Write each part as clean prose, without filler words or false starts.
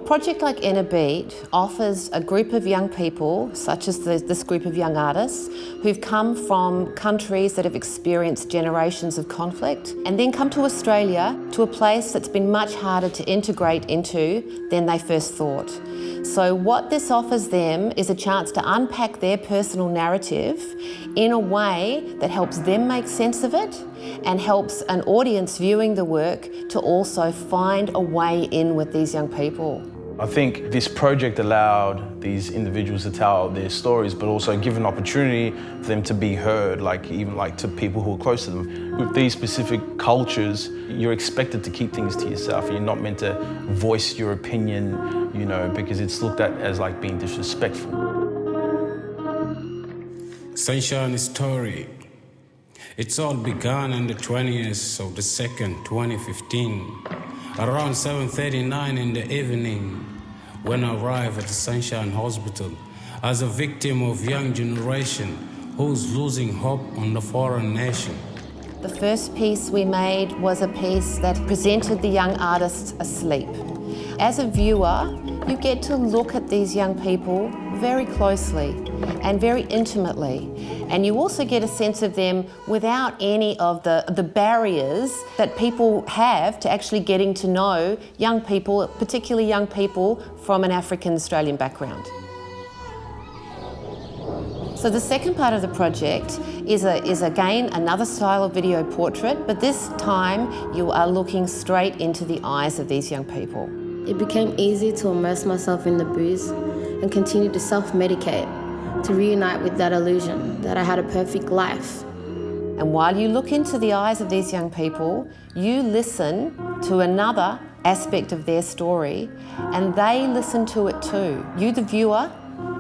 project like Inner Beat offers a group of young people, such as this group of young artists, who've come from countries that have experienced generations of conflict and then come to Australia, to a place that's been much harder to integrate into than they first thought. So what this offers them is a chance to unpack their personal narrative in a way that helps them make sense of it and helps an audience viewing the work to also find a way in with these young people. I think this project allowed these individuals to tell their stories, but also give an opportunity for them to be heard, even to people who are close to them. With these specific cultures, you're expected to keep things to yourself. You're not meant to voice your opinion, because it's looked at as being disrespectful. Sunshine Story. It's all began on the 20th of the 2nd, 2015. Around 7:39 in the evening, when I arrived at the Sunshine Hospital as a victim of young generation who's losing hope on the foreign nation. The first piece we made was a piece that presented the young artists asleep. As a viewer, you get to look at these young people very closely and very intimately. And you also get a sense of them without any of the barriers that people have to actually getting to know young people, particularly young people from an African Australian background. So the second part of the project is again another style of video portrait, but this time you are looking straight into the eyes of these young people. It became easy to immerse myself in the booze and continue to self-medicate, to reunite with that illusion that I had a perfect life. And while you look into the eyes of these young people, you listen to another aspect of their story, and they listen to it too. You, the viewer,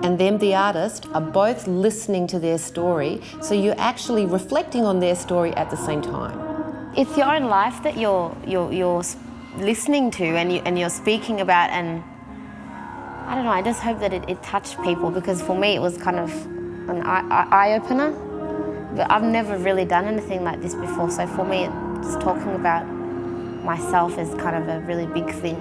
and them, the artist, are both listening to their story, so you're actually reflecting on their story at the same time. It's your own life that you're listening to and you're speaking about, and I don't know, I just hope that it touched people, because for me it was kind of an eye-opener. But I've never really done anything like this before, so for me just talking about myself is kind of a really big thing.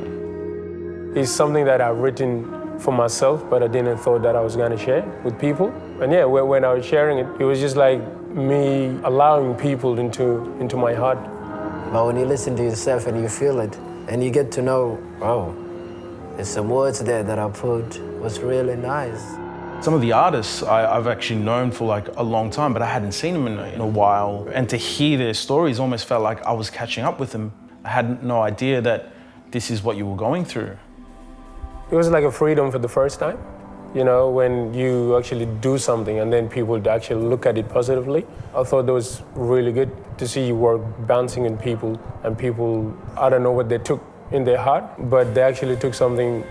It's something that I've written for myself, but I didn't thought that I was going to share with people. And yeah, when I was sharing it, it was just like me allowing people into my heart. But when you listen to yourself and you feel it, and you get to know, oh, there's some words there that I put was really nice. Some of the artists I've actually known for a long time, but I hadn't seen them in a while. And to hear their stories almost felt like I was catching up with them. I had no idea that this is what you were going through. It was like a freedom for the first time, when you actually do something and then people actually look at it positively. I thought that was really good to see work bouncing in people, and people, I don't know what they took in their heart, but they actually took something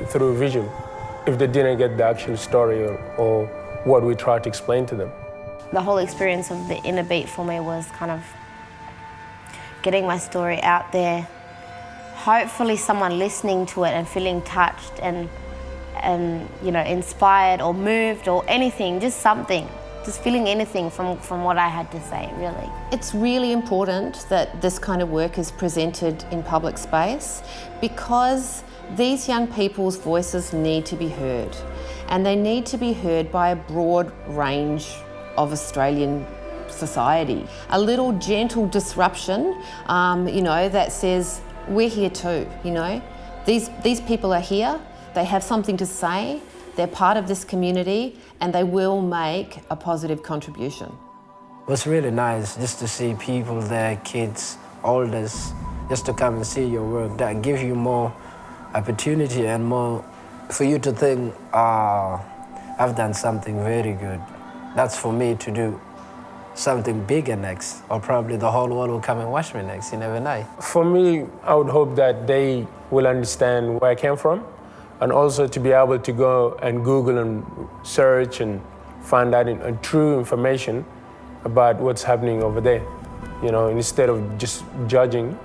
through vision, if they didn't get the actual story or what we tried to explain to them. The whole experience of the Inner Beat for me was kind of getting my story out there. Hopefully someone listening to it and feeling touched and inspired or moved or anything, just something, just feeling anything from what I had to say, really. It's really important that this kind of work is presented in public space, because these young people's voices need to be heard, and they need to be heard by a broad range of Australian society. A little gentle disruption, that says, we're here too, These people are here, they have something to say, they're part of this community, and they will make a positive contribution. It was really nice just to see people there, kids, elders, just to come and see your work. That gives you more opportunity and more for you to think, I've done something very good. That's for me to do something bigger next, or probably the whole world will come and watch me next, you never know. For me, I would hope that they will understand where I came from, and also to be able to go and Google and search and find out true information about what's happening over there, instead of just judging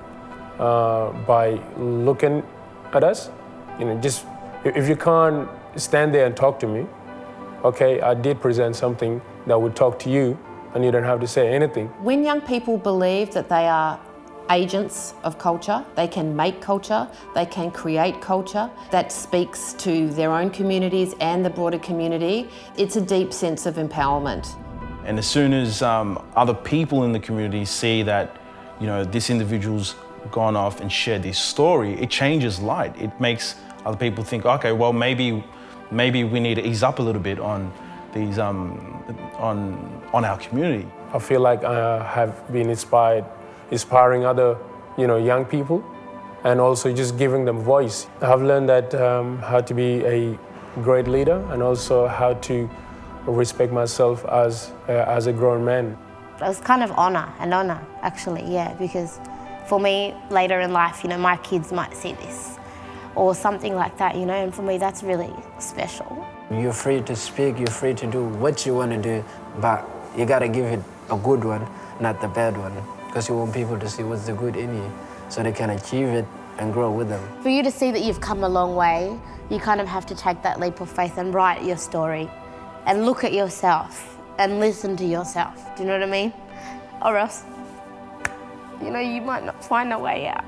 by looking at us. Just if you can't stand there and talk to me, okay, I did present something that would talk to you, and you don't have to say anything. When young people believe that they are agents of culture. They can make culture, they can create culture that speaks to their own communities and the broader community. It's a deep sense of empowerment. And as soon as other people in the community see that, you know, this individual's gone off and shared this story, it changes light. It makes other people think, okay, well, maybe we need to ease up a little bit on these, on our community. I feel like I have been inspiring other, young people, and also just giving them voice. I've learned that how to be a great leader, and also how to respect myself as a grown man. It was kind of an honor actually, yeah, because for me later in life, my kids might see this or something like that, and for me that's really special. You're free to speak, you're free to do what you want to do, but you gotta give it a good one, not the bad one, because you want people to see what's the good in you so they can achieve it and grow with them. For you to see that you've come a long way, you kind of have to take that leap of faith and write your story and look at yourself and listen to yourself. Do you know what I mean? Or else, you might not find a way out.